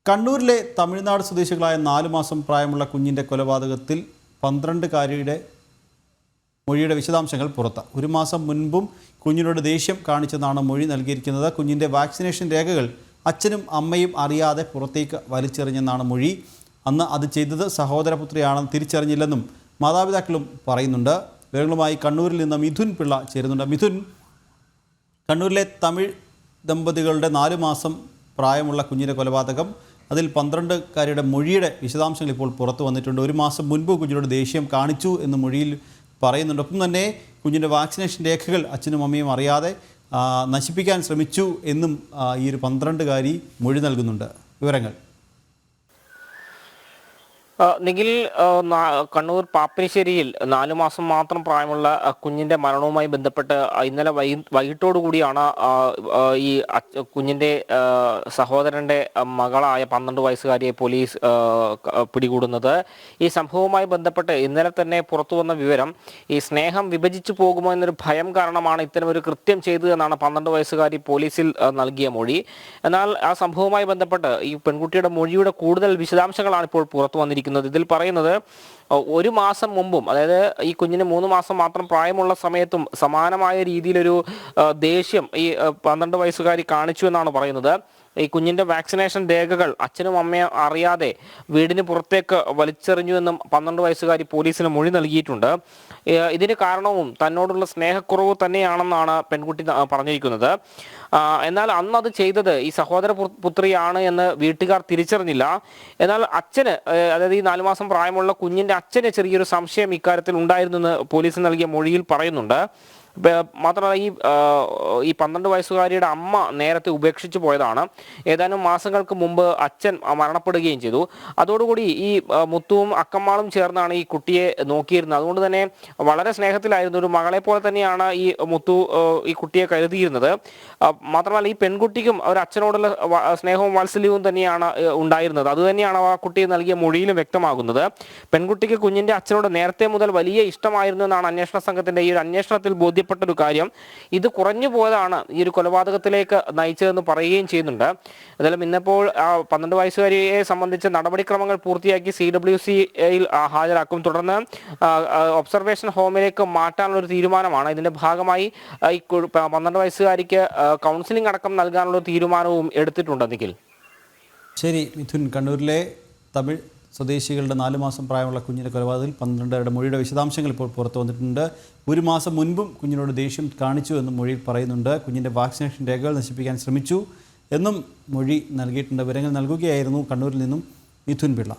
കണ്ണൂരിലെ തമിഴ്നാട് സ്വദേശികളായ 4 മാസം പ്രായമുള്ള കുഞ്ഞിൻ്റെ കൊലപാതകത്തിൽ 12-കാരിയുടെ മൊഴിയുടെ വിശദാംശങ്ങൾ പുറത്ത്. 1 മാസം മുൻപും കുഞ്ഞിനോട് ദേഷ്യം കാണിച്ചെന്നാണ് മൊഴി നൽകിയിരിക്കുന്നത്. കുഞ്ഞിൻ്റെ വാക്സിനേഷൻ രേഖകൾ അച്ഛനും അമ്മയും അറിയാതെ പുറത്തേക്ക് വലിച്ചെറിഞ്ഞെന്നാണ് മൊഴി. അന്ന് അത് ചെയ്തത് സഹോദരപുത്രിയാണെന്ന് തിരിച്ചറിഞ്ഞില്ലെന്നും മാതാപിതാക്കളും പറയുന്നുണ്ട്. വിവരങ്ങളുമായി കണ്ണൂരിൽ നിന്ന് മിഥുൻ പിള്ള ചേരുന്നുണ്ട്. മിഥുൻ, കണ്ണൂരിലെ തമിഴ് ദമ്പതികളുടെ 4 മാസം പ്രായമുള്ള കുഞ്ഞിൻ്റെ കൊലപാതകം, അതിൽ 12-കാരിയുടെ മൊഴിയുടെ വിശദാംശങ്ങൾ ഇപ്പോൾ പുറത്തു വന്നിട്ടുണ്ട്. 1 മാസം മുൻപ് കുഞ്ഞിനോട് ദേഷ്യം കാണിച്ചു എന്ന് മൊഴിയിൽ പറയുന്നുണ്ട്. ഒപ്പം തന്നെ കുഞ്ഞിൻ്റെ വാക്സിനേഷൻ രേഖകൾ അച്ഛനും അമ്മയും അറിയാതെ നശിപ്പിക്കാൻ ശ്രമിച്ചു എന്നും ഈ ഒരു 12-കാരി മൊഴി നൽകുന്നുണ്ട്. വിവരങ്ങൾ നിഖിൽ, കണ്ണൂർ പാപ്പിനിശ്ശേരിയിൽ 4 മാസം മാത്രം പ്രായമുള്ള കുഞ്ഞിന്റെ മരണവുമായി ബന്ധപ്പെട്ട് ഇന്നലെ വൈകിട്ടോടുകൂടിയാണ് ഈ കുഞ്ഞിന്റെ സഹോദരന്റെ മകളായ 12 വയസ്സുകാരിയെ പോലീസ് പിടികൂടുന്നത്. ഈ സംഭവവുമായി ബന്ധപ്പെട്ട് ഇന്നലെ തന്നെ പുറത്തു വന്ന വിവരം, ഈ സ്നേഹം വിഭജിച്ചു പോകുമോ എന്നൊരു ഭയം കാരണമാണ് ഇത്തരമൊരു കൃത്യം ചെയ്തതെന്നാണ് 12 വയസ്സുകാരി പോലീസിൽ നൽകിയ മൊഴി. എന്നാൽ ആ സംഭവവുമായി ബന്ധപ്പെട്ട് ഈ പെൺകുട്ടിയുടെ മൊഴിയുടെ കൂടുതൽ വിശദാംശങ്ങളാണ് ഇപ്പോൾ പുറത്തു വന്നിരിക്കുന്നത്. ഇതിൽ പറയുന്നത്, 1 മാസം മുമ്പും, അതായത് ഈ കുഞ്ഞിന് 3 മാസം മാത്രം പ്രായമുള്ള സമയത്തും സമാനമായ രീതിയിലൊരു ദേഷ്യം ഈ 12 വയസ്സുകാരി കാണിച്ചു എന്നാണ് പറയുന്നത്. ഈ കുഞ്ഞിന്റെ വാക്സിനേഷൻ രേഖകൾ അച്ഛനും അമ്മയും അറിയാതെ വീടിന് പുറത്തേക്ക് വലിച്ചെറിഞ്ഞു എന്നും 12 വയസ്സുകാരി പോലീസിന് മൊഴി നൽകിയിട്ടുണ്ട്. ഇതിന് കാരണവും തന്നോടുള്ള സ്നേഹക്കുറവ് തന്നെയാണെന്നാണ് പെൺകുട്ടി പറഞ്ഞിരിക്കുന്നത്. എന്നാൽ അന്ന് അത് ചെയ്തത് ഈ സഹോദര പുത്രിയാണ് എന്ന് വീട്ടുകാർ തിരിച്ചറിഞ്ഞില്ല. എന്നാൽ അച്ഛന്, അതായത് ഈ 4 മാസം പ്രായമുള്ള കുഞ്ഞിന്റെ അച്ഛന് ചെറിയൊരു സംശയം ഇക്കാര്യത്തിൽ ഉണ്ടായിരുന്നു എന്ന് പോലീസ് നൽകിയ മൊഴിയിൽ പറയുന്നുണ്ട്. മാത്രമല്ല, ഈ 12 വയസ്സുകാരിയുടെ അമ്മ നേരത്തെ ഉപേക്ഷിച്ചു പോയതാണ്. ഏതാനും മാസങ്ങൾക്ക് മുമ്പ് അച്ഛൻ മരണപ്പെടുകയും ചെയ്തു. അതോടുകൂടി ഈ മുത്തുവും അക്കമ്മാളും ചേർന്നാണ് ഈ കുട്ടിയെ നോക്കിയിരുന്നത്. അതുകൊണ്ട് തന്നെ വളരെ സ്നേഹത്തിലായിരുന്നു. ഒരു മകളെ പോലെ തന്നെയാണ് ഈ മുത്തു ഈ കുട്ടിയെ കരുതിയിരുന്നത്. മാത്രമല്ല, ഈ പെൺകുട്ടിക്കും ഒരു അച്ഛനോടുള്ള സ്നേഹവും വാത്സല്യവും തന്നെയാണ് ഉണ്ടായിരുന്നത്. അതുതന്നെയാണ് ആ കുട്ടിയെ നൽകിയ മൊഴിയിലും വ്യക്തമാകുന്നത്. പെൺകുട്ടിക്ക് കുഞ്ഞിന്റെ അച്ഛനോട് നേരത്തെ മുതൽ വലിയ ഇഷ്ടമായിരുന്നു എന്നാണ് അന്വേഷണ സംഘത്തിന്റെ ഈ ഒരു അന്വേഷണത്തിൽ ബോധ്യപ്പെട്ടൊരു കാര്യം. ഇത് കുറഞ്ഞു പോയതാണ് ഈ ഒരു കൊലപാതകത്തിലേക്ക് നയിച്ചതെന്ന് പറയുകയും ചെയ്യുന്നുണ്ട്. എന്തായാലും ഇന്നിപ്പോൾ 12 വയസ്സുകാരിയെ സംബന്ധിച്ച നടപടിക്രമങ്ങൾ പൂർത്തിയാക്കി CWCയിൽ ഹാജരാക്കും. തുടർന്ന് ഒബ്സർവേഷൻ ഹോമിലേക്ക് മാറ്റാനുള്ള ഒരു തീരുമാനമാണ്. ഇതിന്റെ ഭാഗമായി ഈ 12 വയസ്സുകാരിക്ക് കൗൺസിലിംഗ് അടക്കം നൽകാനുള്ള തീരുമാനവും എടുത്തിട്ടുണ്ട്. നിഖിൽ, ശരി മിഥുൻ. കണ്ണൂരിലെ തമിഴ് സ്വദേശികളുടെ 4 മാസം പ്രായമുള്ള കുഞ്ഞിൻ്റെ കൊലപാതകത്തിൽ 12-കാരുടെ മൊഴിയുടെ വിശദാംശങ്ങൾ ഇപ്പോൾ പുറത്തു വന്നിട്ടുണ്ട്. 1 മാസം മുൻപും കുഞ്ഞിനോട് ദേഷ്യം കാണിച്ചു എന്നും മൊഴിയിൽ പറയുന്നുണ്ട്. കുഞ്ഞിൻ്റെ വാക്സിനേഷൻ രേഖകൾ നശിപ്പിക്കാൻ ശ്രമിച്ചു എന്നും മൊഴി നൽകിയിട്ടുണ്ട്. വിവരങ്ങൾ നൽകുകയായിരുന്നു കണ്ണൂരിൽ നിന്നും മിഥുൻ പിള്ള.